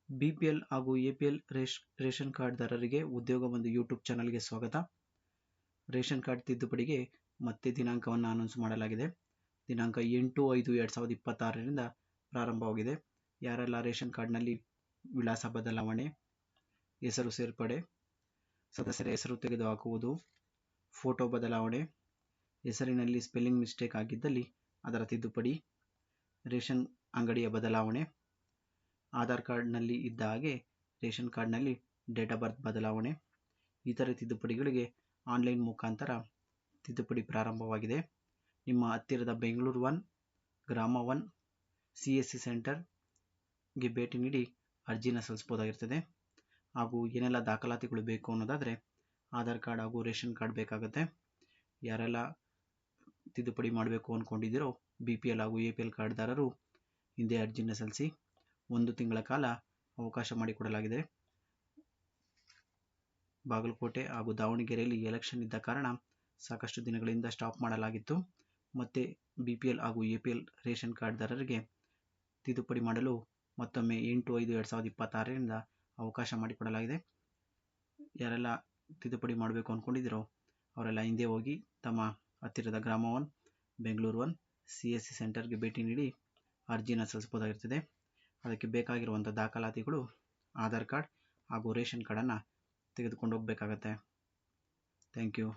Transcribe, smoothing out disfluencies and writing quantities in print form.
BPL ಹಾಗೂ APL ration ಕಾರ್ಡ್ದಾರರಿಗೆ ಉದ್ಯೋಗ ಒಂದು ಯೂಟ್ಯೂಬ್ ಚಾನಲ್ಗೆ ಸ್ವಾಗತ. ರೇಷನ್ ಕಾರ್ಡ್ ತಿದ್ದುಪಡಿಗೆ ಮತ್ತೆ ದಿನಾಂಕವನ್ನು ಅನೌನ್ಸ್ ಮಾಡಲಾಗಿದೆ. ದಿನಾಂಕ 8/5/2026ರಿಂದ ಪ್ರಾರಂಭವಾಗಿದೆ. ಯಾರೆಲ್ಲ ರೇಷನ್ ಕಾರ್ಡ್ನಲ್ಲಿ ವಿಳಾಸ ಬದಲಾವಣೆ, ಹೆಸರು ಸೇರ್ಪಡೆ, ಸದಸ್ಯರ ಹೆಸರು ತೆಗೆದುಹಾಕುವುದು, ಫೋಟೋ ಬದಲಾವಣೆ, ಹೆಸರಿನಲ್ಲಿ ಸ್ಪೆಲ್ಲಿಂಗ್ ಮಿಸ್ಟೇಕ್ ಆಗಿದ್ದಲ್ಲಿ ಅದರ ತಿದ್ದುಪಡಿ, ರೇಷನ್ ಅಂಗಡಿಯ ಬದಲಾವಣೆ, ಆಧಾರ್ ಕಾರ್ಡ್ನಲ್ಲಿ ಇದ್ದ ಹಾಗೆ ರೇಷನ್ ಕಾರ್ಡ್ನಲ್ಲಿ ಡೇಟ್ ಆಫ್ ಬರ್ತ್ ಬದಲಾವಣೆ, ಇತರೆ ತಿದ್ದುಪಡಿಗಳಿಗೆ ಆನ್ಲೈನ್ ಮುಖಾಂತರ ತಿದ್ದುಪಡಿ ಪ್ರಾರಂಭವಾಗಿದೆ. ನಿಮ್ಮ ಹತ್ತಿರದ ಬೆಂಗಳೂರು 1, ಗ್ರಾಮ 1 CSC ಸೆಂಟರ್ಗೆ ಭೇಟಿ ನೀಡಿ ಅರ್ಜಿನ ಸಲ್ಲಿಸಬಹುದಾಗಿರ್ತದೆ. ಹಾಗೂ ಏನೆಲ್ಲ ದಾಖಲಾತಿಗಳು ಬೇಕು ಅನ್ನೋದಾದರೆ ಆಧಾರ್ ಕಾರ್ಡ್ ಹಾಗೂ ರೇಷನ್ ಕಾರ್ಡ್ ಬೇಕಾಗುತ್ತೆ. ಯಾರೆಲ್ಲ ತಿದ್ದುಪಡಿ ಮಾಡಬೇಕು ಅಂದ್ಕೊಂಡಿದ್ದೀರೋ BPL ಹಾಗೂ APL ಕಾರ್ಡ್ದಾರರು ಹಿಂದೆ ಅರ್ಜಿನ ಸಲ್ಲಿಸಿ. 1 ತಿಂಗಳ ಕಾಲ ಅವಕಾಶ ಮಾಡಿಕೊಡಲಾಗಿದೆ. ಬಾಗಲಕೋಟೆ ಹಾಗೂ ದಾವಣಗೆರೆಯಲ್ಲಿ ಎಲೆಕ್ಷನ್ ಇದ್ದ ಕಾರಣ ಸಾಕಷ್ಟು ದಿನಗಳಿಂದ ಸ್ಟಾಪ್ ಮಾಡಲಾಗಿತ್ತು. ಮತ್ತೆ BPL ಹಾಗೂ APL ರೇಷನ್ ಕಾರ್ಡ್ದಾರರಿಗೆ ತಿದ್ದುಪಡಿ ಮಾಡಲು ಮತ್ತೊಮ್ಮೆ 8/5/2026ರಿಂದ ಅವಕಾಶ ಮಾಡಿಕೊಡಲಾಗಿದೆ. ಯಾರೆಲ್ಲ ತಿದ್ದುಪಡಿ ಮಾಡಬೇಕು ಅಂದ್ಕೊಂಡಿದ್ದೀರೋ ಅವರೆಲ್ಲ ಹಿಂದೆ ಹೋಗಿ ತಮ್ಮ ಹತ್ತಿರದ ಗ್ರಾಮ 1, ಬೆಂಗಳೂರು 1 CSC ಸೆಂಟರ್ಗೆ ಭೇಟಿ ನೀಡಿ ಅರ್ಜಿನ ಸಲ್ಲಿಸಬಹುದಾಗಿರ್ತದೆ. ಅದಕ್ಕೆ ಬೇಕಾಗಿರುವಂಥ ದಾಖಲಾತಿಗಳು ಆಧಾರ್ ಕಾರ್ಡ್ ಹಾಗೂ ರೇಷನ್ ಕಾರ್ಡನ್ನು ತೆಗೆದುಕೊಂಡು ಹೋಗಬೇಕಾಗತ್ತೆ. Thank you.